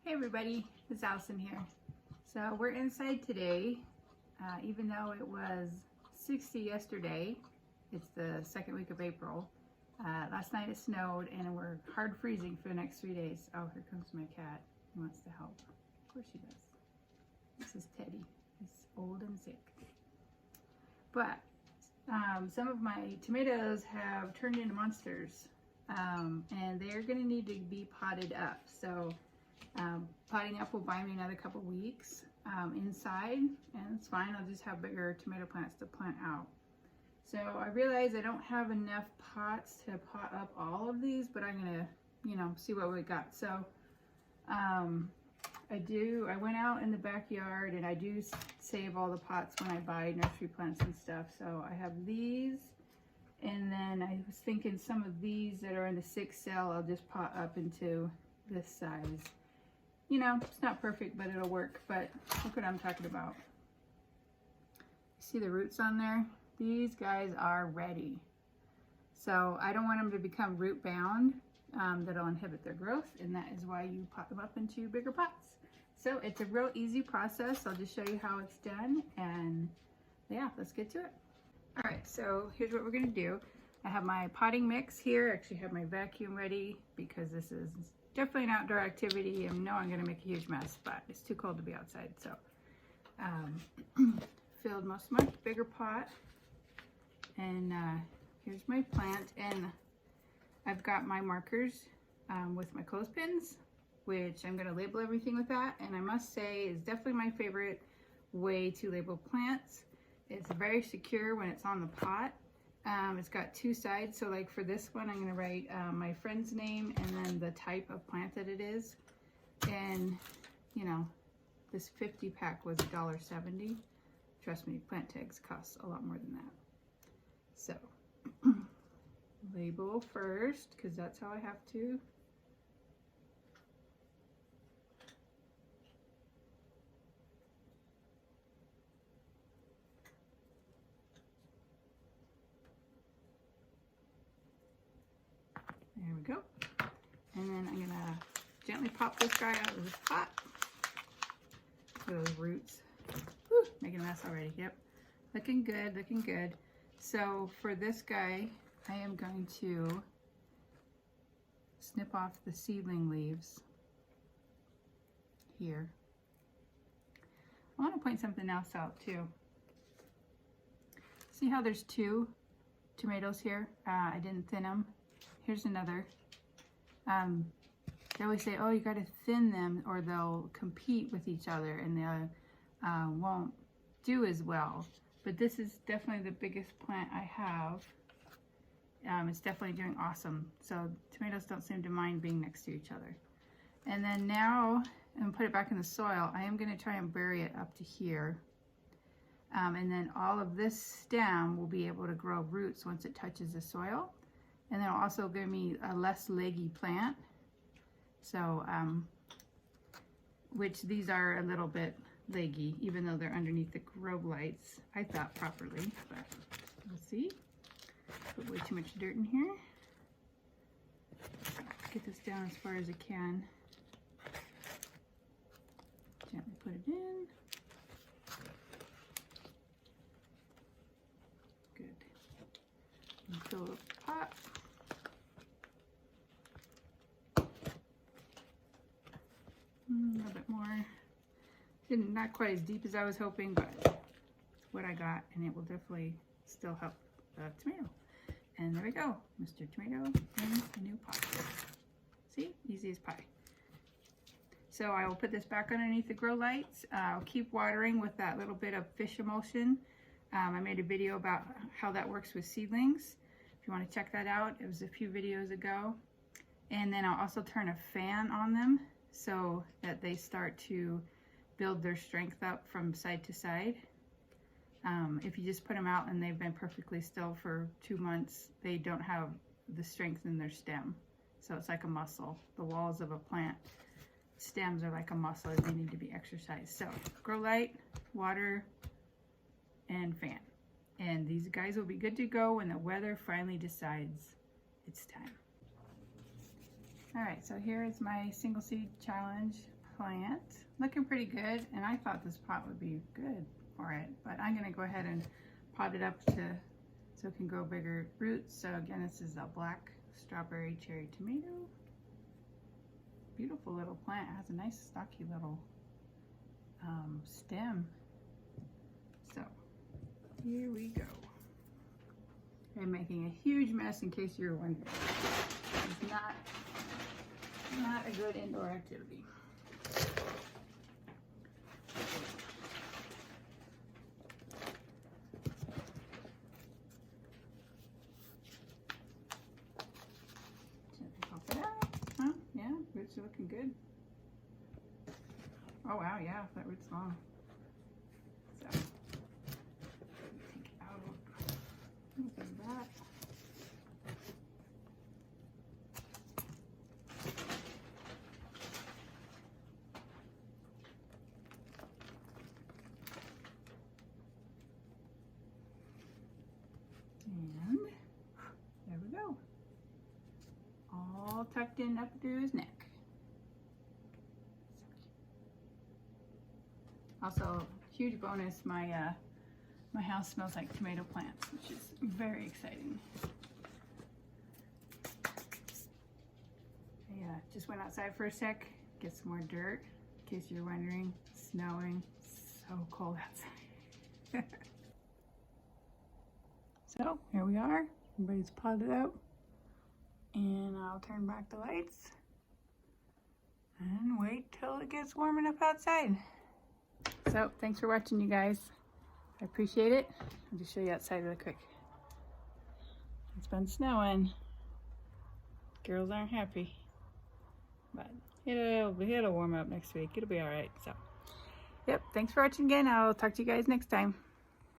Hey everybody, it's Allison here. So we're inside today, even though it was 60 yesterday. It's the second week of April. Last night it snowed and we're hard freezing for the next 3 days. Oh, here comes my cat. He wants to help. Of course he does. This is Teddy. He's old and sick. But some of my tomatoes have turned into monsters, and they're going to need to be potted up. So potting up will buy me another couple weeks inside, and it's fine. I'll just have bigger tomato plants to plant out. So I realize I don't have enough pots to pot up all of these, but I'm gonna, see what we got. So I went out in the backyard and I do save all the pots when I buy nursery plants and stuff. So I have these, and then I was thinking some of these that are in the 6 cell, I'll just pot up into this size. It's not perfect, but it'll work. But look what I'm talking about. See the roots on there? These guys are ready. So I don't want them to become root bound. That'll inhibit their growth, and that is why you pot them up into bigger pots. So it's a real easy process. I'll just show you how it's done, and yeah, let's get to it. All right, so here's what we're gonna do. I have my potting mix here. I actually have my vacuum ready because this is definitely an outdoor activity. I know I'm gonna make a huge mess, but it's too cold to be outside. So filled most of my bigger pot, and here's my plant, and I've got my markers with my clothespins, which I'm gonna label everything with that. And I must say is definitely my favorite way to label plants. It's very secure when it's on the pot. It's got 2 sides, so like for this one I'm going to write my friend's name and then the type of plant that it is. And this 50 pack was $1.70. Trust me, plant tags cost a lot more than that. So label first, because that's how I have to. There we go. And then I'm gonna gently pop this guy out of this pot. Those roots. Whew, making a mess already. Yep. Looking good, looking good. So for this guy, I am going to snip off the seedling leaves here. I want to point something else out too. See how there's 2 tomatoes here? I didn't thin them. Here's another. They always say, oh, you got to thin them or they'll compete with each other and they won't do as well. But this is definitely the biggest plant I have. It's definitely doing awesome. So tomatoes don't seem to mind being next to each other. And then now I'm gonna put it back in the soil. I am going to try and bury it up to here. And then all of this stem will be able to grow roots once it touches the soil. And then it'll also give me a less leggy plant. So, which these are a little bit leggy, even though they're underneath the grow lights, I thought properly, but we'll see. Put way too much dirt in here. Get this down as far as I can. Gently put it in. Good. And fill up the pot. A little bit more. Not quite as deep as I was hoping, but it's what I got, and it will definitely still help the tomato. And there we go, Mr. Tomato in a new pot. See, easy as pie. So I will put this back underneath the grow lights. I'll keep watering with that little bit of fish emulsion. I made a video about how that works with seedlings. If you want to check that out, it was a few videos ago. And then I'll also turn a fan on them so that they start to build their strength up from side to side. If you just put them out and they've been perfectly still for 2 months, they don't have the strength in their stem. So it's like a muscle. The walls of a plant stems are like a muscle. They need to be exercised. So grow light, water, and fan. And these guys will be good to go when the weather finally decides it's time. All right, so here is my single seed challenge plant. Looking pretty good, and I thought this pot would be good for it, but I'm gonna go ahead and pot it up so it can grow bigger roots. So again, this is a black strawberry cherry tomato. Beautiful little plant. It has a nice stocky little stem. So here we go. I'm making a huge mess in case you're wondering. It's not a good indoor activity. Pop it out. Huh? Yeah, roots are looking good. Oh wow, yeah, that root's long. So take out a little bit of that. And there we go. All tucked in up through his neck. Also, huge bonus, my house smells like tomato plants, which is very exciting. I just went outside for a sec, get some more dirt, in case you're wondering. It's snowing, so cold outside. So here we are, everybody's potted out, and I'll turn back the lights and wait till it gets warm enough outside. So thanks for watching, you guys. I appreciate it. I'll just show you outside really quick. It's been snowing. Girls aren't happy, but it'll warm up next week. It'll be all right. So, yep. Thanks for watching again. I'll talk to you guys next time.